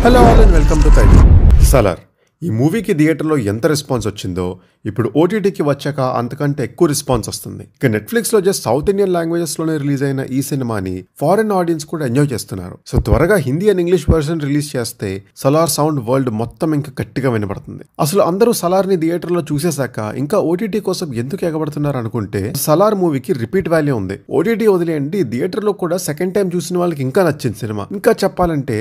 Hello all and welcome to తైలి. సలార్ ఈ మూవీకి థియేటర్లో ఎంత రెస్పాన్స్ వచ్చిందో ఇప్పుడు ఓటీటీకి వచ్చాక అంతకంటే ఎక్కువ రెస్పాన్స్ వస్తుంది. ఇక నెట్ఫ్లిక్స్లో జస్ట్ సౌత్ ఇండియన్ లాంగ్వేజెస్లోనే రిలీజ్ అయిన ఈ సినిమాని ఫారెన్ ఆడియన్స్ కూడా ఎంజాయ్ చేస్తున్నారు. సో త్వరగా Hindi and English version release చేస్తే సలార్ సౌండ్ వరల్డ్ మొత్తం ఇంకా గట్టిగా వినబడుతుంది. అసలు అందరూ సలార్ని థియేటర్లో చూసేశాక ఇంకా ఓటీటీ కోసం ఎందుకు ఎగబడుతున్నారు అనుకుంటే సలార్ మూవీకి రిపీట్ వాల్యూ ఉంది. ఓటీటీ వదిలేయండి, థియేటర్లో కూడా సెకండ్ టైం చూసిన వాళ్ళకి ఇంకా నచ్చింది సినిమా. ఇంకా చెప్పాలంటే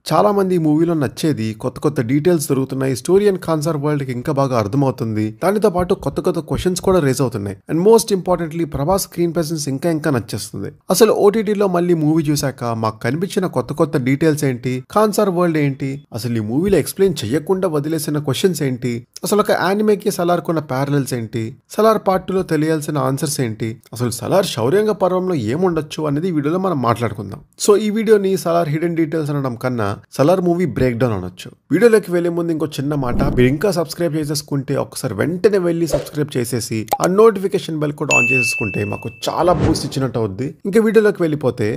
చాలా మంది ఈ మూవీలో నచ్చేది కొత్త కొత్త డీటెయిల్స్ దొరుకుతున్నాయి, స్టోరీ అండ్ కాన్సెప్ట్ వరల్డ్ కి ఇంకా బాగా అర్థమవుతుంది. దానితో పాటు కొత్త కొత్త క్వశ్చన్స్ కూడా రేజ్ అవుతున్నాయి. And most importantly Prabhas screen presence ఇంకా నచ్చేస్తుంది. అసలు ఓటీటీలో మళ్ళీ మూవీ చూసాక మాకు కనిపించిన కొత్త కొత్త డీటెయిల్స్ ఏంటి, కాన్సెప్ట్ వరల్డ్ ఏంటి, అసలు ఈ మూవీలో ఎక్స్ప్లెయిన్ చేయకుండా వదిలేసిన క్వశ్చన్స్ ఏంటి, అసలు ఒక యానిమేకి సలార్ కొన్న ప్యారలల్స్ ఏంటి, సలార్ పార్ట్ 2లో తెలియాల్సిన ఆన్సర్స్ ఏంటి, అసలు సలార్ శౌర్యంగ పర్వంలో ఏముండొచ్చు అనేది ఈ వీడియోలో మనం మాట్లాడుకుందాం. సో ఈ వీడియోని సలార్ హిడెన్ డీటెయిల్స్ అనడం కన్నా సలార్ మూవీ బ్రేక్ డౌన్ అనొచ్చు. వీడియోలోకి వెళ్లే ముందు ఇంకో చిన్న మాట, మీరు ఇంకా సబ్స్క్రైబ్ చేసేసుకుంటే ఒకసారి వెంటనే వెళ్ళి సబ్స్క్రైబ్ చేసేసి ఆ నోటిఫికేషన్ బెల్ కూడా ఆన్ చేసేసుకుంటే మాకు చాలా బూస్ట్ ఇచ్చినట్టు అవుద్ది. ఇంకా వీడియోలోకి వెళ్ళిపోతే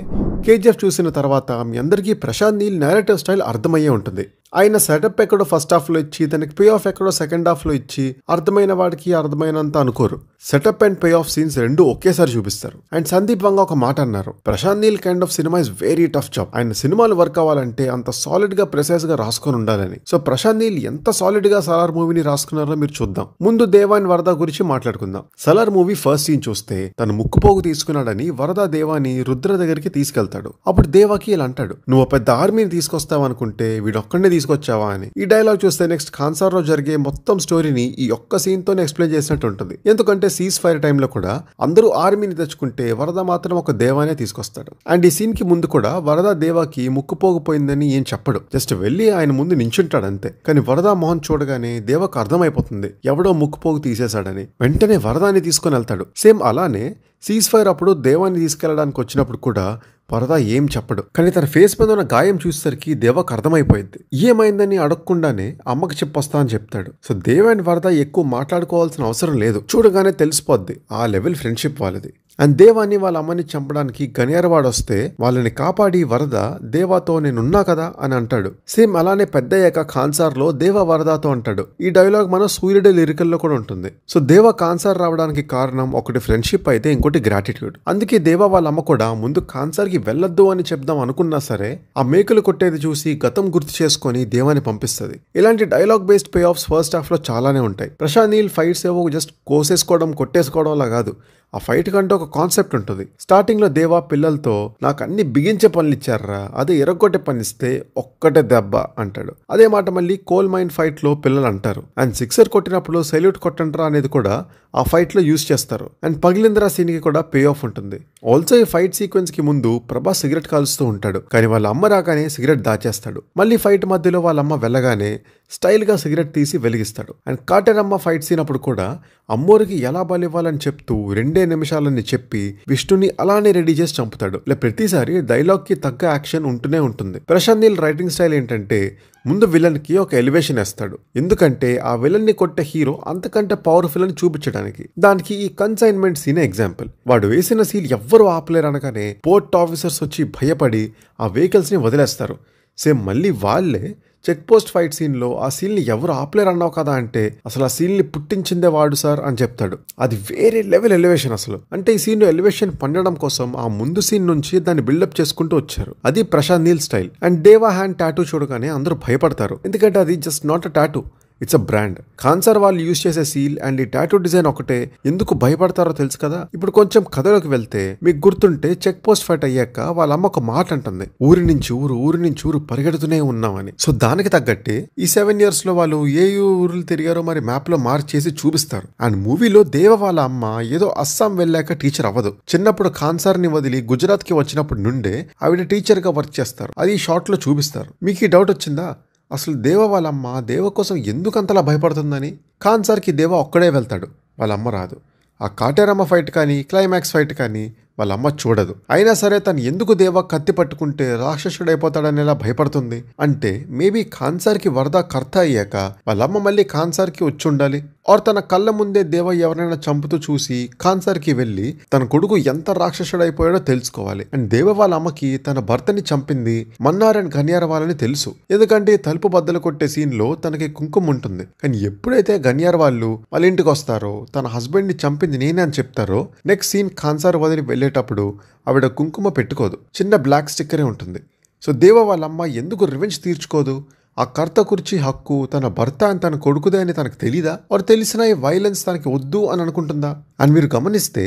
కేజీఎఫ్ చూసిన తర్వాత మీ అందరికీ ప్రశాంత్ నీల్ నేరేటివ్ స్టైల్ అర్థమయ్యే ఉంటుంది. ఆయన సెటప్ ఎక్కడో ఫస్ట్ హాఫ్ లో ఇచ్చి తనకి పే ఆఫ్ ఎక్కడో సెకండ్ హాఫ్ లో ఇచ్చి అర్థమైన వాడికి అర్థమైనంత అనుకోరు. Setup and pay off scenes రెండు ఒకేసారి చూపిస్తారు. అండ్ సందీప్ వంగ ఒక మాట అన్నారు, Prashanth Neel kind of cinema is very tough job. ఆయన సినిమాలు వర్క్ అవ్వాలంటే అంత సాలిడ్ గా ప్రెసైజ్ గా రాసుకొని ఉండాలని. సో ప్రశాంత్ నీల్ ఎంత సాలిడ్ గా సలార్ మూవీని రాసుకున్నారో మీరు చూద్దాం. ముందు దేవా అండ్ వరద గురించి మాట్లాడుకుందాం. సలార్ మూవీ ఫస్ట్ సీన్ చూస్తే తను ముక్కుపోగు తీసుకున్నాడని వరద దేవాని రుద్ర దగ్గరికి తీసుకెళ్తాడు. అప్పుడు దేవాకి ఇలా అంటాడు, నువ్వు పెద్ద ఆర్మీని తీసుకొస్తావనుకుంటే వీడొక్కడే తీసుకొచ్చావా అని. ఈ డైలాగ్ చూస్తే నెక్స్ట్ కాన్సార్ లో జరిగే మొత్తం స్టోరీని ఈ ఒక్క సీన్ తోనే ఎక్స్ప్లెయిన్ చేసినట్టు ఉంటుంది. ఎందుకంటే సీజ్ ఫైర్ టైంలో కూడా అందరూ ఆర్మీని తెచ్చుకుంటే వరద మాత్రం ఒక దేవానే తీసుకొస్తాడు. అండ్ ఈ సీన్ కి ముందు కూడా వరద దేవాకి ముక్కుపోగిపోయిందని ఏం చెప్పడు, జస్ట్ వెళ్ళి ఆయన ముందు నించుంటాడు అంతే. కానీ వరద మోహన్ చూడగానే దేవకు అర్థమైపోతుంది ఎవడో ముక్కుపోగు తీసేశాడని. వెంటనే వరదాన్ని తీసుకొని వెళ్తాడు. సేమ్ అలానే సీజ్ ఫైర్ అప్పుడు దేవాన్ని తీసుకెళ్లడానికి వచ్చినప్పుడు కూడా వరద ఏం చెప్పడు. కానీ తన ఫేస్ మీద ఉన్న గాయం చూసేసరికి దేవకు అర్థమైపోయింది. ఏమైందని అడగకుండానే అమ్మకి చెప్పొస్తా అని చెప్తాడు. సో దేవ అండ్ వరద ఎక్కువ మాట్లాడుకోవాల్సిన అవసరం లేదు, చూడగానే తెలిసిపోద్ది ఆ లెవెల్ ఫ్రెండ్షిప్ వాళ్ళది. అండ్ దేవాన్ని వాళ్ళ అమ్మని చంపడానికి గనియారవాడు వస్తే వాళ్ళని కాపాడి వరద దేవాతో నేనున్నా కదా అని అంటాడు. సేమ్ అలానే పెద్దయ్యాక కాన్సార్ లో దేవ వరదతో అంటాడు. ఈ డైలాగ్ మన సూర్యుడి లిరికల్లో కూడా ఉంటుంది. సో దేవ కాన్సార్ రావడానికి కారణం ఒకటి ఫ్రెండ్షిప్ అయితే ఇంకోటి గ్రాటిట్యూడ్. అందుకే దేవ వాళ్ళ అమ్మ కూడా ముందు కాన్సార్ కి వెళ్ళొద్దు అని చెప్దాం అనుకున్నా సరే ఆ మేకలు కొట్టేది చూసి గతం గుర్తు చేసుకుని దేవాన్ని పంపిస్తుంది. ఇలాంటి dialogue based pay offs first half లో చాలానే ఉంటాయి. ప్రశాంత్ నీల్ ఫైట్స్ ఏవో జస్ట్ కోసేసుకోవడం కొట్టేసుకోవడం లా కాదు, ఆ ఫైట్ కంటే ఒక కాన్సెప్ట్ ఉంటుంది. స్టార్టింగ్ లో దేవా పిల్లలతో నాకు అన్ని బిగించే పనులు ఇచ్చారా, అదే ఎరగొట్టే పని ఇస్తే ఒక్కటే దెబ్బ అంటాడు. అదే మాట మళ్ళీ కోల్ మైన్ ఫైట్ లో పిల్లలు అంటారు. అండ్ సిక్సర్ కొట్టినప్పుడు సెల్యూట్ కొట్టండ్రా అనేది కూడా ఆ ఫైట్ లో యూజ్ చేస్తారు. అండ్ పగిలింద్రా సీన్ కి కూడా పే ఆఫ్ ఉంటుంది. ఆల్సో ఈ ఫైట్ సీక్వెన్స్ కి ముందు ప్రభాస్ సిగరెట్ కాలుస్తూ ఉంటాడు, కానీ వాళ్ళ అమ్మ రాగానే సిగరెట్ దాచేస్తాడు. మళ్ళీ ఫైట్ మధ్యలో వాళ్ళ అమ్మ వెళ్ళగానే స్టైల్ గా సిగరెట్ తీసి వెలిగిస్తాడు. అండ్ కాటేరమ్మ ఫైట్ సీన్ అప్పుడు కూడా అమ్మోరికి ఎలా బలివ్వాలని చెప్తూ 2 నిమిషాలని చెప్పి విష్ణుని అలానే రెడీ చేసి చంపుతాడు. ఇలా ప్రతిసారి డైలాగ్ కి తగ్గ యాక్షన్ ఉంటూనే ఉంటుంది. ప్రశాంత్ నీల్ రైటింగ్ స్టైల్ ఏంటంటే ముందు విలన్ కి ఒక ఎలివేషన్ వేస్తాడు, ఎందుకంటే ఆ విలన్ ని కొట్టే హీరో అంతకంటే పవర్ఫుల్ అని చూపించడానికి. దానికి ఈ కన్సైన్మెంట్ సీన్ ఎగ్జాంపుల్. వాడు వేసిన సీల్ ఎవ్వరూ ఆపలేరు అనగానే పోర్ట్ ఆఫీసర్స్ వచ్చి భయపడి ఆ వెహికల్స్ ని వదిలేస్తారు. సేమ్ మళ్ళీ వాళ్ళే చెక్ పోస్ట్ ఫైట్ సీన్ లో ఆ సీన్ ని ఎవరు ఆపలేరు అన్నావు కదా అంటే అసలు ఆ సీన్ ని పుట్టించిందే వాడు సార్ అని చెప్తాడు. అది వేరే లెవెల్ ఎలివేషన్ అసలు. అంటే ఈ సీన్ లో ఎలివేషన్ పండడం కోసం ఆ ముందు సీన్ నుంచి దాన్ని బిల్డప్ చేసుకుంటూ వచ్చారు. అది Prashanth Neel style. And Deva hand tattoo చూడగానే అందరూ భయపడతారు, ఎందుకంటే అది just not a tattoo, it's a brand. Khansaar వాళ్ళు యూజ్ చేసే సీల్ అండ్ ఈ టాటూ డిజైన్ ఒకటే ఎందుకు భయపడతారో తెలుసు కదా. ఇప్పుడు కొంచెం కథలోకి వెళ్తే మీకు గుర్తుంటే చెక్ పోస్ట్ ఫైట్ అయ్యాక వాళ్ళ అమ్మ ఒక మాట అంటుంది, ఊరి నుంచి ఊరు పరిగెడుతూనే ఉన్నామని. సో దానికి తగ్గట్టే ఈ 7 years లో వాళ్ళు ఏ ఊర్లు తిరిగారో మరి మ్యాప్ లో మార్చేసి చూపిస్తారు. అండ్ మూవీలో దేవ వాళ్ళ అమ్మ ఏదో అస్సాం వెళ్ళాక టీచర్ అవ్వదు. చిన్నప్పుడు కాన్సార్ ని వదిలి గుజరాత్ కి వచ్చినప్పుడు నుండే ఆవిడ టీచర్ గా వర్క్ చేస్తారు. అది ఈ షార్ట్ లో చూపిస్తారు. మీకు ఈ డౌట్ వచ్చిందా, అసలు దేవ వాళ్ళ అమ్మ దేవ కోసం ఎందుకు అంతలా భయపడుతుందని? కాన్సార్కి దేవ ఒక్కడే వెళ్తాడు, వాళ్ళ అమ్మ రాదు. ఆ కాటేరమ్మ ఫైట్ కానీ క్లైమాక్స్ ఫైట్ కానీ వాళ్ళ అమ్మ చూడదు. అయినా సరే తను ఎందుకు దేవ కత్తి పట్టుకుంటే రాక్షసుడైపోతాడనేలా భయపడుతుంది అంటే మేబీ కాన్సార్కి వరద కర్త అయ్యాక వాళ్ళ అమ్మ మళ్ళీ కాన్సార్కి వచ్చి ఉండాలి. ఆర్ తన కళ్ళ ముందే దేవ ఎవరైనా చంపుతూ చూసి ఖాన్సార్కి వెళ్ళి తన కొడుకు ఎంత రాక్షసుడైపోయాడో తెలుసుకోవాలి. అండ్ దేవ వాళ్ళ అమ్మకి తన భర్తని చంపింది మన్నార్ అండ్ గన్యార్ వాళ్ళని తెలుసు, ఎందుకంటే తలుపు బద్దలు కొట్టే సీన్ లో తనకి కుంకుమ ఉంటుంది. కానీ ఎప్పుడైతే గన్యార్ వాళ్ళు వాళ్ళ ఇంటికి వస్తారో తన హస్బెండ్ ని చంపింది నేనే అని చెప్తారో నెక్స్ట్ సీన్ ఖాన్సార్ వదిలి వెళ్ళేటప్పుడు ఆవిడ కుంకుమ పెట్టుకోదు, చిన్న బ్లాక్ స్టిక్కరే ఉంటుంది. సో దేవ వాళ్ళ అమ్మ ఎందుకు రివెంజ్ తీర్చుకోదు? ఆ కర్త కుర్చీ హక్కు తన భర్త అని తన కొడుకుదే అని తనకు తెలీదా? వారు తెలిసిన ఈ వైలెన్స్ తనకి వద్దు అని అనుకుంటుందా? అని మీరు గమనిస్తే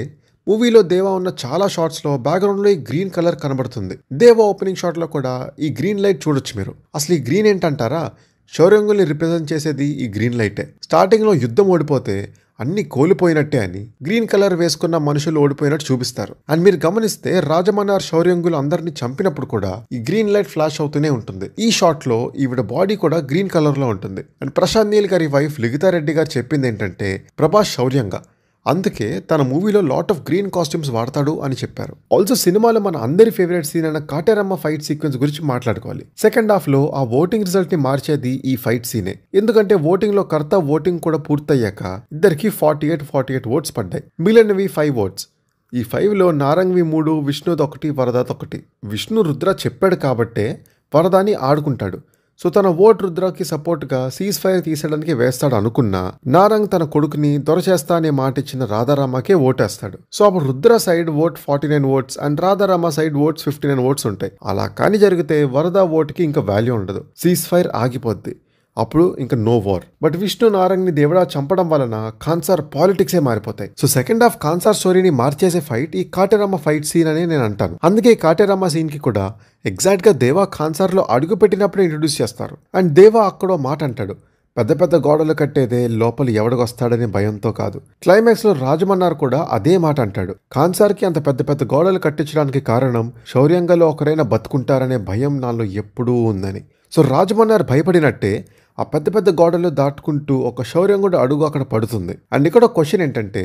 మూవీలో దేవా ఉన్న చాలా షాట్స్లో బ్యాక్గ్రౌండ్లో ఈ గ్రీన్ కలర్ కనబడుతుంది. దేవా ఓపెనింగ్ షాట్లో కూడా ఈ గ్రీన్ లైట్ చూడొచ్చు మీరు. అసలు ఈ గ్రీన్ ఏంటంటారా? శౌర్యంగుల్ని రిప్రజెంట్ చేసేది ఈ గ్రీన్ లైటే. స్టార్టింగ్లో యుద్ధం ఓడిపోతే అన్ని కోల్పోయినట్టే అని గ్రీన్ కలర్ వేసుకున్న మనుషులు ఓడిపోయినట్టు చూపిస్తారు. అండ్ మీరు గమనిస్తే రాజమన్నార్ శౌర్యంగులు అందరినీ చంపినప్పుడు కూడా ఈ గ్రీన్ లైట్ ఫ్లాష్ అవుతూనే ఉంటుంది. ఈ షాట్ లో ఈవిడ బాడీ కూడా గ్రీన్ కలర్ లో ఉంటుంది. అండ్ ప్రశాంత్ నీల్ గారి వైఫ్ లిఖితా రెడ్డి గారు చెప్పింది ఏంటంటే ప్రభాస్ శౌర్యంగా, అందుకే తన మూవీలో లాట్ ఆఫ్ గ్రీన్ కాస్ట్యూమ్స్ వాడతాడు అని చెప్పారు. ఆల్సో సినిమాలో మన అందరి ఫేవరెట్ సీన్ అయిన కాటేరమ్మ ఫైట్ సీక్వెన్స్ గురించి మాట్లాడుకోవాలి. సెకండ్ హాఫ్ లో ఆ ఓటింగ్ రిజల్ట్ ని మార్చేది ఈ ఫైట్ సీనే. ఎందుకంటే ఓటింగ్ లో కర్త ఓటింగ్ కూడా పూర్తయ్యాక ఇద్దరికి 48 ఓట్స్ పడ్డాయి, మిగిలినవి 5 ఓట్స్. ఈ 5లో నారంగ్వి 3, విష్ణుది 1, వరదాది 1. విష్ణు రుద్ర చెప్పాడు కాబట్టే వరదాని ఆడుకుంటాడు. సో తన ఓట్ రుద్రకి సపోర్ట్గా సీజ్ ఫైర్ తీసేయడానికి వేస్తాడు అనుకున్నా నారంగ్ తన కొడుకుని దొరచేస్తా అనే మాట ఇచ్చిన రాధారామకే ఓటేస్తాడు. సో అప్పుడు Rudra side vote 49 votes and Radharama side votes 59 votes ఉంటాయి. అలా కానీ జరిగితే వరద ఓట్కి ఇంకా వాల్యూ ఉండదు, సీజ్ ఫైర్ ఆగిపోద్ది, అప్పుడు ఇంకా no war. But Vishnu Narang ని దేవుడా చంపడం వలన ఖాన్సార్ పాలిటిక్సే మారిపోతాయి. సో సెకండ్ హాఫ్ ఖాన్సార్ స్టోరీని మార్చేసే ఫైట్ ఈ కాటేరమ్మ ఫైట్ సీన్ అని నేను అంటాను. అందుకే కాటేరమ్మ సీన్ కి కూడా ఎగ్జాక్ట్ గా దేవా ఖాన్సార్ లో అడుగు పెట్టినప్పుడే ఇంట్రొడ్యూస్ చేస్తారు. అండ్ దేవా అక్కడో మాట అంటాడు, పెద్ద పెద్ద గోడలు కట్టేదే లోపల ఎవడికొస్తాడనే భయంతో కాదు. క్లైమాక్స్ లో రాజమన్నార్ కూడా అదే మాట అంటాడు. ఖాన్సార్ కి అంత పెద్ద పెద్ద గోడలు కట్టించడానికి కారణం శౌర్యంగలో ఒకరైనా బతుకుంటారనే భయం నాలో ఎప్పుడూ ఉందని. సో రాజమన్నార్ భయపడినట్టే ఆ పెద్ద పెద్ద గోడలు దాటుకుంటూ ఒక శౌర్యంగుడు అడుగు అక్కడ పడుతుంది. అండ్ ఇక్కడ క్వశ్చన్ ఏంటంటే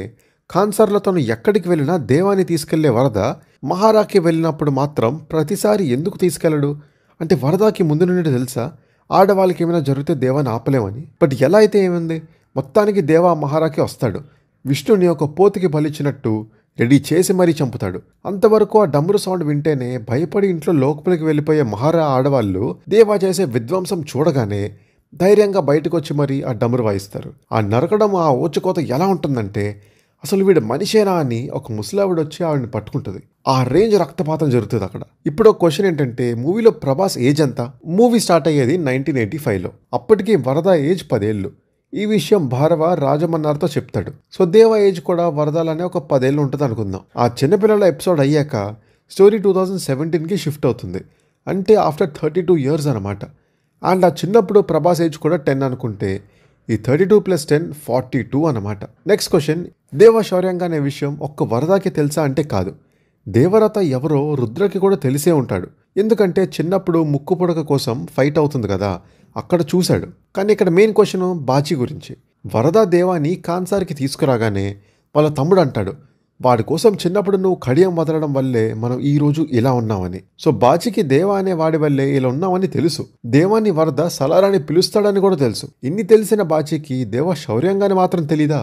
ఖాన్సార్లో తను ఎక్కడికి వెళ్ళినా దేవాన్ని తీసుకెళ్లే వరద మహారాకి వెళ్ళినప్పుడు మాత్రం ప్రతిసారి ఎందుకు తీసుకెళ్లడు? అంటే వరదాకి ముందు నుండి తెలుసా ఆడవాళ్ళకి ఏమైనా జరిగితే దేవాన్ని ఆపలేమని? బట్ ఎలా అయితే ఏమైంది, మొత్తానికి దేవా మహారాకి వస్తాడు, విష్ణుని ఒక పోతికి బలిచ్చినట్టు రెడీ చేసి మరీ చంపుతాడు. అంతవరకు ఆ డమ్రు సౌండ్ వింటేనే భయపడి ఇంట్లో లోపలికి వెళ్ళిపోయే మహారా ఆడవాళ్ళు దేవా చేసే విధ్వంసం చూడగానే ధైర్యంగా బయటకు వచ్చి మరీ ఆ డమ్రు వాయిస్తారు. ఆ నరకడం, ఆ ఊచకోత ఎలా ఉంటుందంటే అసలు వీడు మనిషేనా అని ఒక ముసలావిడ వచ్చి ఆవిడని పట్టుకుంటుంది. ఆ రేంజ్ రక్తపాతం జరుగుతుంది అక్కడ. ఇప్పుడు ఒక క్వశ్చన్ ఏంటంటే మూవీలో ప్రభాస్ ఏజ్ ఎంత? మూవీ స్టార్ట్ అయ్యేది 1985లో. అప్పటికి వరద ఏజ్ 10 ఏళ్ళు. ఈ విషయం భారవ రాజమన్నార్తో చెప్తాడు. సో దేవ ఏజ్ కూడా వరదాలనే ఒక 10 ఏళ్ళు ఉంటుంది అనుకుందాం. ఆ చిన్నపిల్లల ఎపిసోడ్ అయ్యాక స్టోరీ 2017కి షిఫ్ట్ అవుతుంది. అంటే ఆఫ్టర్ 32 ఇయర్స్ అనమాట. అండ్ ఆ చిన్నప్పుడు ప్రభాస్ ఏజ్ కూడా 10 అనుకుంటే ఈ 32 + 10 42 అనమాట. నెక్స్ట్ క్వశ్చన్, దేవ శౌర్యంగా అనే విషయం ఒక్క వరదాకి తెలుసా అంటే కాదు. దేవరత ఎవరో రుద్రకి కూడా తెలిసే ఉంటాడు. ఎందుకంటే చిన్నప్పుడు ముక్కు పొడక కోసం ఫైట్ అవుతుంది కదా, అక్కడ చూశాడు. కానీ ఇక్కడ మెయిన్ క్వశ్చన్ బాచి గురించి. వరద దేవాని ఖాన్సార్కి తీసుకురాగానే వాళ్ళ తమ్ముడు అంటాడు, వాడి కోసం చిన్నప్పుడు నువ్వు కడియం వదలడం వల్లే మనం ఈ రోజు ఇలా ఉన్నామని. సో బాచికి దేవా అనే వాడి వల్లే ఇలా ఉన్నామని తెలుసు. దేవాన్ని వరద సలారాన్ని పిలుస్తాడని కూడా తెలుసు. ఇన్ని తెలిసిన బాచికి దేవ శౌర్యంగాని మాత్రం తెలీదా?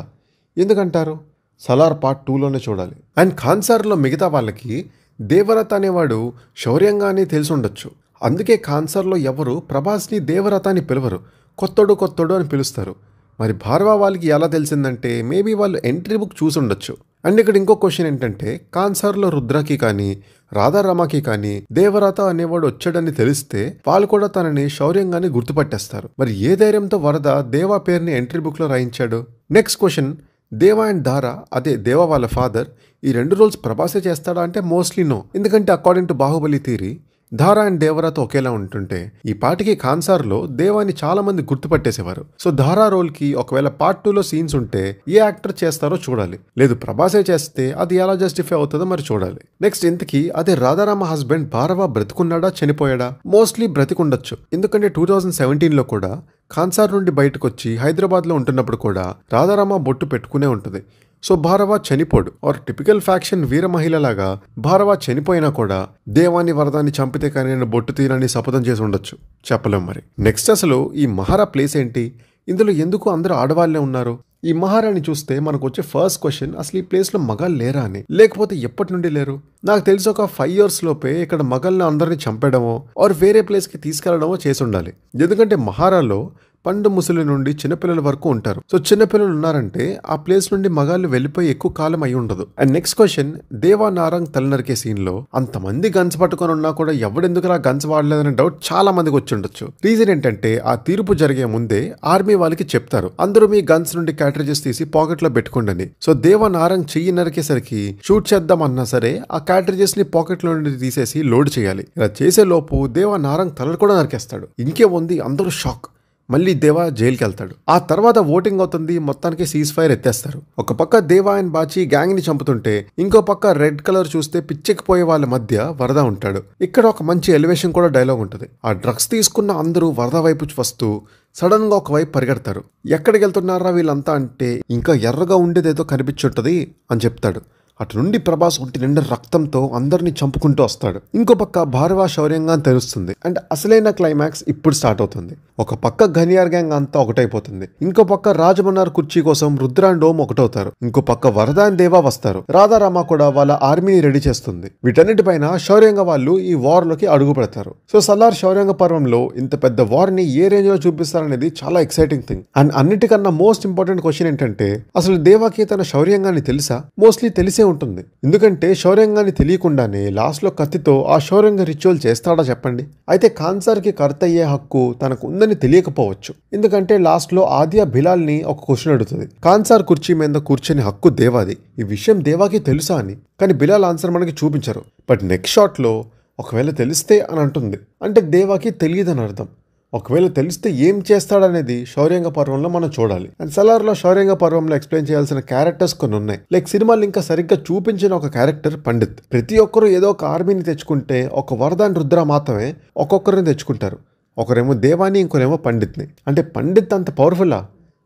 ఎందుకంటారు? సలార్ పార్ట్ 2లోనే చూడాలి. అండ్ ఖాన్సార్లో మిగతా వాళ్ళకి దేవరత అనేవాడు శౌర్యంగానే తెలిసి ఉండొచ్చు. అందుకే ఖాన్సార్లో ఎవరు ప్రభాస్ని దేవరత అని పిలవరు, కొత్తడు అని పిలుస్తారు. మరి భార్వ వాళ్ళకి ఎలా తెలిసిందంటే మేబీ వాళ్ళు ఎంట్రీ బుక్ చూసి ఉండొచ్చు. అండ్ ఇక్కడ ఇంకో క్వశ్చన్ ఏంటంటే ఖాన్సార్లో రుద్రకి కానీ రాధారమకి కానీ దేవరత అనేవాడు వచ్చాడని తెలిస్తే వాళ్ళు కూడా తనని శౌర్యంగానే గుర్తుపట్టేస్తారు. మరి ఏ ధైర్యంతో వరద దేవా పేరుని ఎంట్రీ బుక్లో రాయించాడు? నెక్స్ట్ క్వశ్చన్, దేవా అండ్ దారా, అదే దేవా వాళ్ళ ఫాదర్, ఈ 2 రోల్స్ ప్రభాసే చేస్తాడా అంటే మోస్ట్లీ నో. ఎందుకంటే according to Baahubali theory Dhaara and దేవరాతో ఒకేలా ఉంటుంటే ఈ పాటికి ఖాన్సార్లో దేవాని చాలా మంది గుర్తుపట్టేసేవారు. సో ధారా రోల్కి ఒకవేళ పార్ట్ 2లో సీన్స్ ఉంటే ఏ యాక్టర్ చేస్తారో చూడాలి. లేదు ప్రభాసే చేస్తే అది ఎలా జస్టిఫై అవుతుందో మరి చూడాలి. నెక్స్ట్ ఇంతకీ అదే రాధారామ హస్బెండ్ భారవ బ్రతికున్నాడా చనిపోయాడా? మోస్ట్లీ బ్రతికుండొచ్చు. ఎందుకంటే 2017లో కూడా ఖాన్సార్ నుండి బయటకు వచ్చి హైదరాబాద్లో ఉంటున్నప్పుడు కూడా రాధారామ బొట్టు పెట్టుకునే ఉంటుంది. సో భారవ చనిపోడు. ఆర్ టిపికల్ ఫ్యాక్షన్ వీర మహిళలాగా భారవ చనిపోయినా కూడా దేవాన్ని వరదాన్ని చంపితే కానీ నేను బొట్టు తీరని శపథం చేసి ఉండొచ్చు, చెప్పలేం మరి. నెక్స్ట్ అసలు ఈ మహారా ప్లేస్ ఏంటి? ఇందులో ఎందుకు అందరూ ఆడవాళ్లే ఉన్నారు? ఈ మహారాణి చూస్తే మనకు వచ్చే ఫస్ట్ క్వశ్చన్ అసలు ఈ ప్లేస్లో మగాళ్ళు లేరా అని, లేకపోతే ఎప్పటి నుండి లేరు. నాకు తెలిసి ఒక 5 years లోపే ఇక్కడ మగల్ని అందరినీ చంపేయడమో ఆర్ వేరే ప్లేస్కి తీసుకెళ్లడమో చేసి ఉండాలి. ఎందుకంటే మహారాలో పండు ముసలి నుండి చిన్నపిల్లల వరకు ఉంటారు. సో చిన్నపిల్లలు ఉన్నారంటే ఆ ప్లేస్ నుండి మగాళ్ళు వెళ్ళిపోయి ఎక్కువ కాలం అయి ఉండదు. అండ్ నెక్స్ట్ క్వశ్చన్, దేవా నారంగ్ తల నరికే సీన్ లో అంతమంది గన్స్ పట్టుకొని ఉన్నా కూడా ఎవడెందుకు గన్స్ వాడలేదనే డౌట్ చాలా మందికి వచ్చి ఉండొచ్చు. రీజన్ ఏంటంటే ఆ తీర్పు జరిగే ముందే ఆర్మీ వాళ్ళకి చెప్తారు అందరూ మీ గన్స్ నుండి క్యాట్రిజెస్ తీసి పాకెట్ లో పెట్టుకోండి. సో దేవా నారంగ్ చెయ్యి నరికేసరికి షూట్ చేద్దాం అన్నా సరే ఆ క్యాట్రిజెస్ ని పాకెట్ లో నుండి తీసేసి లోడ్ చేయాలి. ఇలా చేసే లోపు దేవా నారంగ్ తల కూడా నరికేస్తాడు. ఇంకే ఉంది, అందరూ షాక్. మళ్ళీ దేవా జైలుకి వెళ్తాడు. ఆ తర్వాత ఓటింగ్ అవుతుంది, మొత్తానికి సీజ్ ఫైర్ ఎత్తేస్తారు. ఒక పక్క దేవా అండ్ బాచి గ్యాంగ్ ని చంపుతుంటే ఇంకో పక్క రెడ్ కలర్ చూస్తే పిచ్చెక్కిపోయే వాళ్ళ మధ్య వరద ఉంటాడు. ఇక్కడ ఒక మంచి ఎలివేషన్ కూడా డైలాగ్ ఉంటుంది. ఆ డ్రగ్స్ తీసుకున్న అందరూ వరద వైపు వస్తూ సడన్ గా ఒకవైపు పరిగెడతారు. ఎక్కడికి వెళ్తున్నారా వీళ్ళంతా అంటే ఇంకా ఎర్రగా ఉండేదేదో కనిపించుంటది అని చెప్తాడు. అటు నుండి ప్రభాస్ ఒంటి నిండా రక్తంతో అందరినీ చంపుకుంటూ వస్తాడు. ఇంకో పక్క భార్వా శౌర్యంగా తెలుస్తుంది. అండ్ అసలైన క్లైమాక్స్ ఇప్పుడు స్టార్ట్ అవుతుంది. ఒక పక్క ఘనియార్ గ్యాంగ్ అంతా ఒకటైపోతుంది. ఇంకో పక్క రాజమన్నార్ కుర్చీ కోసం రుద్ర అండ్ ఓం ఒకటవుతారు. ఇంకో పక్క వరద అండ్ దేవా వస్తారు. రాధారామ కూడా వాళ్ళ ఆర్మీని రెడీ చేస్తుంది. వీటన్నిటిపైన శౌర్యంగ వాళ్ళు ఈ వార్ లోకి అడుగు పెడతారు. సో సలార్ శౌర్యంగ పర్వంలో ఇంత పెద్ద వార్ ని ఏ రేంజ్ లో చూపిస్తారనేది చాలా ఎక్సైటింగ్ థింగ్. అండ్ అన్నిటికన్నా మోస్ట్ ఇంపార్టెంట్ క్వశ్చన్ ఏంటంటే అసలు దేవాకి తన శౌర్యంగాన్ని తెలుసా? మోస్ట్లీ తెలిసే ఉంటుంది. ఎందుకంటే శౌర్యంగాన్ని తెలియకుండానే లాస్ట్ లో కత్తితో ఆ శౌర్యంగ రిచువల్ చేస్తాడా చెప్పండి. అయితే ఖాన్సార్ కి కర్త అయ్యే హక్కు తనకు ఉందని తెలియకపోవచ్చు. ఎందుకంటే లాస్ట్ లో ఆద్య బిలాల్ ని ఒక క్వశ్చన్ అడుగుతుంది. ఖాన్సార్ కుర్చీ మీద కూర్చొని హక్కు దేవాది, ఈ విషయం దేవాకి తెలుసా అని. కానీ బిలాల్ ఆన్సర్ మనకి చూపించరు. బట్ నెక్స్ట్ షాట్ లో ఒకవేళ తెలిస్తే అని అంటుంది. అంటే దేవాకి తెలియదని అర్థం. ఒకవేళ తెలిస్తే ఏం చేస్తాడనేది శౌర్యంగ పర్వంలో మనం చూడాలి. అండ్ సలార్లో శౌర్యంగ పర్వంలో ఎక్స్ప్లెయిన్ చేయాల్సిన క్యారెక్టర్స్ కొన్ని ఉన్నాయి. లైక్ సినిమాలు ఇంకా సరిగ్గా చూపించిన ఒక క్యారెక్టర్ పండిత్. ప్రతి ఒక్కరు ఏదో ఒక ఆర్మీని తెచ్చుకుంటే ఒక వరద అండ్ రుద్ర మాత్రమే ఒక్కొక్కరిని తెచ్చుకుంటారు. ఒకరేమో దేవాని, ఇంకొరేమో పండిత్ని. అంటే పండిత్ అంత పవర్ఫుల్లా?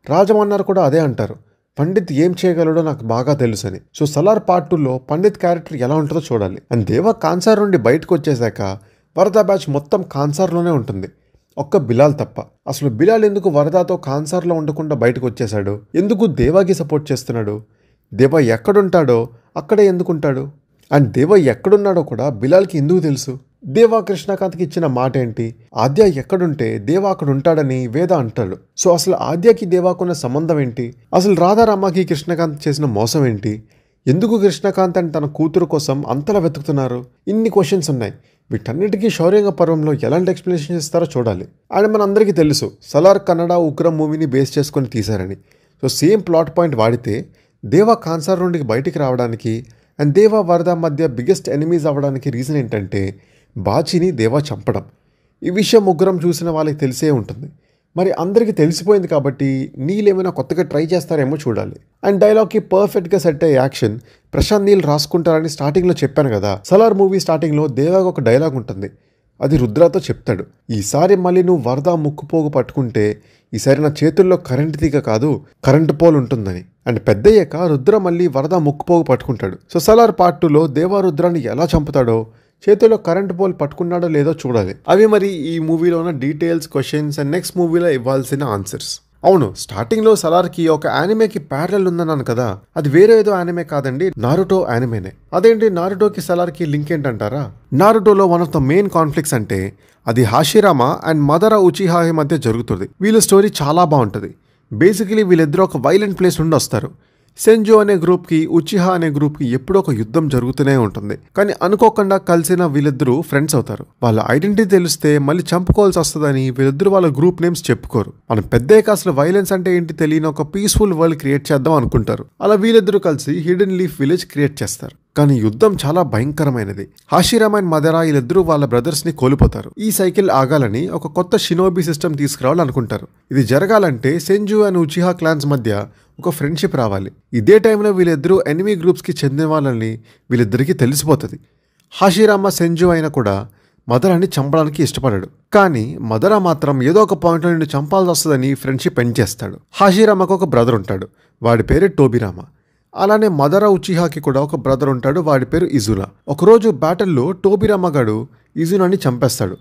రాజమన్నారు కూడా అదే అంటారు. పండిత్ ఏం చేయగలడో నాకు బాగా తెలుసు అని. సో సలార్ పార్ట్ 2లో పండిత్ క్యారెక్టర్ ఎలా ఉంటుందో చూడాలి. అండ్ దేవా కాన్సార్ నుండి బయటకు వచ్చేసాక వరద బ్యాచ్ మొత్తం కాన్సార్లోనే ఉంటుంది, ఒక్క బిలాల్ తప్ప. అసలు బిలాల్ ఎందుకు వరదాతో కాన్సార్లో ఉండకుండా బయటకు వచ్చేశాడు? ఎందుకు దేవాకి సపోర్ట్ చేస్తున్నాడు? దేవా ఎక్కడుంటాడో అక్కడే ఎందుకుంటాడు? అండ్ దేవా ఎక్కడున్నాడో కూడా బిలాల్కి ఎందుకు తెలుసు? దేవా కృష్ణకాంత్కి ఇచ్చిన మాట ఏంటి? ఆద్య ఎక్కడుంటే దేవా అక్కడ ఉంటాడని వేద అంటాడు. సో అసలు ఆద్యకి దేవాకున్న సంబంధం ఏంటి? అసలు రాధారామకి కృష్ణకాంత్ చేసిన మోసం ఏంటి? ఎందుకు కృష్ణకాంత్ అండ్ తన కూతురు కోసం అంతలా వెతుకుతున్నారు? ఇన్ని క్వశ్చన్స్ ఉన్నాయి. వీటన్నిటికీ శౌర్యంగ పర్వంలో ఎలాంటి ఎక్స్ప్లెనేషన్ ఇస్తారో చూడాలి. అండ్ మన అందరికీ తెలుసు సలార్ కన్నడ ఉగ్రం మూవీని బేస్ చేసుకొని తీశారని. సో సేమ్ ప్లాట్ పాయింట్ వాడితే దేవా కాన్సార్ నుండి బయటికి రావడానికి అండ్ దేవా వరద మధ్య బిగ్గెస్ట్ ఎనిమీస్ అవ్వడానికి రీజన్ ఏంటంటే బాచిని దేవా చంపడం. ఈ విషయం ఉగ్రం చూసిన వాళ్ళకి తెలిసే ఉంటుంది. మరి అందరికీ తెలిసిపోయింది కాబట్టి నీళ్ళేమైనా కొత్తగా ట్రై చేస్తారేమో చూడాలి. అండ్ డైలాగ్కి పర్ఫెక్ట్గా సెట్ అయ్యే యాక్షన్ ప్రశాంత్ నీల్ రాసుకుంటారని స్టార్టింగ్లో చెప్పాను కదా. సలార్ మూవీ స్టార్టింగ్లో దేవాకి ఒక డైలాగ్ ఉంటుంది. అది రుద్రతో చెప్తాడు, ఈసారి మళ్ళీ నువ్వు వరద ముక్కుపోగు పట్టుకుంటే ఈసారి నా చేతుల్లో కరెంటు తీగ కాదు కరెంటు పోల్ ఉంటుందని. అండ్ పెద్దయ్యాక రుద్ర మళ్ళీ వరద ముక్కుపోగు పట్టుకుంటాడు. సో సలార్ పార్ట్ 2లో దేవా రుద్రాన్ని ఎలా చంపుతాడో, చేతిలో కరెంట్ పోల్ పట్టుకున్నాడో లేదో చూడాలి. అవి మరి ఈ మూవీలో ఉన్న డీటెయిల్స్, క్వశ్చన్స్ అండ్ నెక్స్ట్ మూవీలో ఇవ్వాల్సిన ఆన్సర్స్. అవును, స్టార్టింగ్లో సలార్కి ఒక యానిమేకి ప్యారలల్ ఉందన్నాను కదా, అది వేరే ఏదో యానిమే కాదండి, నారుటో యానిమేనే. అదేంటి నారుటోకి సలార్కి లింక్ ఏంటంటారా? నారుటోలో one of the main conflicts అంటే అది హాషిరామా అండ్ మదర ఉచిహా మధ్య జరుగుతుంది. వీళ్ళ స్టోరీ చాలా బాగుంటుంది. బేసికలీ వీళ్ళిద్దరూ ఒక వైలెంట్ ప్లేస్ నుండి వస్తారు. సెంజో అనే గ్రూప్కి ఉచిహా అనే గ్రూప్కి ఎప్పుడో ఒక యుద్ధం జరుగుతూనే ఉంటుంది. కానీ అనుకోకుండా కలిసిన వీళ్ళిద్దరూ ఫ్రెండ్స్ అవుతారు. వాళ్ళ ఐడెంటిటీ తెలిస్తే మళ్ళీ చంపుకోవాల్సి వస్తుందని వీళ్ళిద్దరూ వాళ్ళ గ్రూప్ నేమ్స్ చెప్పుకోరు. మనం పెద్దయ్యాక అసలు వైలెన్స్ అంటే ఏంటి తెలియని ఒక పీస్ఫుల్ వరల్డ్ క్రియేట్ చేద్దాం అనుకుంటారు. అలా వీళ్ళిద్దరూ కలిసి హిడెన్ లీఫ్ విలేజ్ క్రియేట్ చేస్తారు. కానీ యుద్ధం చాలా భయంకరమైనది. హాషిరామ్ అండ్ మదరా వీళ్ళిద్దరూ వాళ్ళ బ్రదర్స్ ని కోల్పోతారు. ఈ సైకిల్ ఆగాలని ఒక కొత్త షినోబి సిస్టమ్ తీసుకురావాలనుకుంటారు. ఇది జరగాలంటే సెంజు అండ్ ఉచిహా క్లాన్స్ మధ్య ఒక ఫ్రెండ్షిప్ రావాలి. ఇదే టైంలో వీళ్ళిద్దరూ ఎనిమీ గ్రూప్స్కి చెందిన వాళ్ళని వీళ్ళిద్దరికీ తెలిసిపోతుంది. హాషిరామ సెంజు అయినా కూడా మదరాని చంపడానికి ఇష్టపడాడు. కానీ మదరా మాత్రం ఏదో ఒక పాయింట్లో నుండి చంపాల్సి వస్తుందని ఫ్రెండ్షిప్ ఎండ్ చేస్తాడు. హాషిరామకు ఒక బ్రదర్ ఉంటాడు, వాడి పేరు టోబిరామ. అలానే మదరా ఉచిహాకి కూడా ఒక బ్రదర్ ఉంటాడు, వాడి పేరు ఇజునా. ఒకరోజు బ్యాటిల్లో టోబిరామ గాడు ఇజునాని చంపేస్తాడు.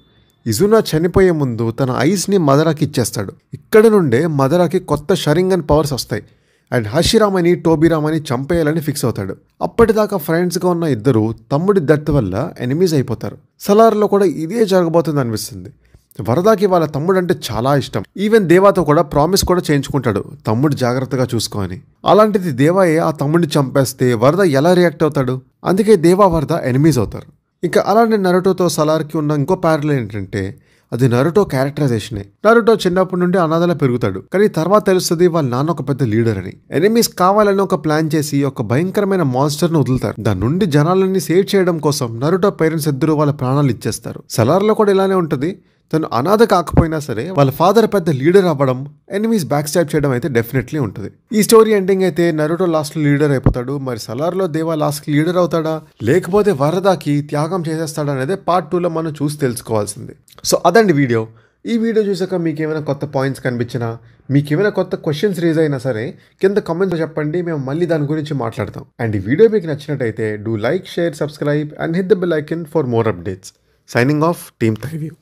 ఇజునా చనిపోయే ముందు తన ఐస్ని మదరాకి ఇచ్చేస్తాడు. ఇక్కడ నుండే మదరాకి కొత్త షరింగన్ పవర్స్ వస్తాయి. అండ్ హషిరామని టోబిరామని చంపేయాలని ఫిక్స్ అవుతాడు. అప్పటిదాకా ఫ్రెండ్స్గా ఉన్న ఇద్దరు తమ్ముడి డెత్ వల్ల ఎనిమీస్ అయిపోతారు. సలార్లో కూడా ఇదే జరగబోతుంది అనిపిస్తుంది. వరదాకి వాళ్ళ తమ్ముడు అంటే చాలా ఇష్టం. ఈవెన్ దేవాతో కూడా ప్రామిస్ కూడా చేయించుకుంటాడు, తమ్ముడు జాగ్రత్తగా చూసుకో అని. అలాంటిది దేవాయే ఆ తమ్ముడిని చంపేస్తే వరద ఎలా రియాక్ట్ అవుతాడు? అందుకే దేవా వరద ఎనిమీస్ అవుతారు. ఇంకా అలానే నరుటోతో సలార్కి ఉన్న ఇంకో ప్యారల్ ఏంటంటే అది నరుటో క్యారెక్టరైజేషనే. నరుటో చిన్నప్పటి నుండి అనాథలా పెరుగుతాడు, కానీ తర్వాత తెలుస్తుంది వాళ్ళ నాన్న ఒక పెద్ద లీడర్ అని. ఎనిమీస్ కావాలని ఒక ప్లాన్ చేసి ఒక భయంకరమైన మాన్స్టర్ను వదులుతారు. దాని నుండి జనాలని సేవ్ చేయడం కోసం నరుటో పేరెంట్స్ ఇద్దరు వాళ్ళ ప్రాణాలు ఇచ్చేస్తారు. సలార్లో కూడా ఇలానే ఉంటుంది. తను అనాథ కాకపోయినా సరే వాళ్ళ ఫాదర్ పెద్ద లీడర్ అవ్వడం, ఎనిమీస్ బ్యాక్ స్టాప్ చేయడం అయితే డెఫినెట్లీ ఉంటుంది. ఈ స్టోరీ ఎండింగ్ అయితే నరుటో లాస్ట్ లీడర్ అయిపోతాడు. మరి సలార్లో దేవా లాస్ట్ లీడర్ అవుతాడా లేకపోతే వరదాకి త్యాగం చేసేస్తాడా అనేది పార్ట్ 2లో మనం చూసి తెలుసుకోవాల్సింది. సో అదండి వీడియో. ఈ వీడియో చూసాక మీకు ఏమైనా కొత్త పాయింట్స్ కనిపించినా, మీకు ఏమైనా కొత్త క్వశ్చన్స్ రేజ్ అయినా సరే కింద కామెంట్స్ చెప్పండి, మేము మళ్ళీ దాని గురించి మాట్లాడతాం. అండ్ ఈ వీడియో మీకు నచ్చినట్టయితే do like, share, subscribe and hit the bell icon for more updates. Signing off, team థైవ్యూ.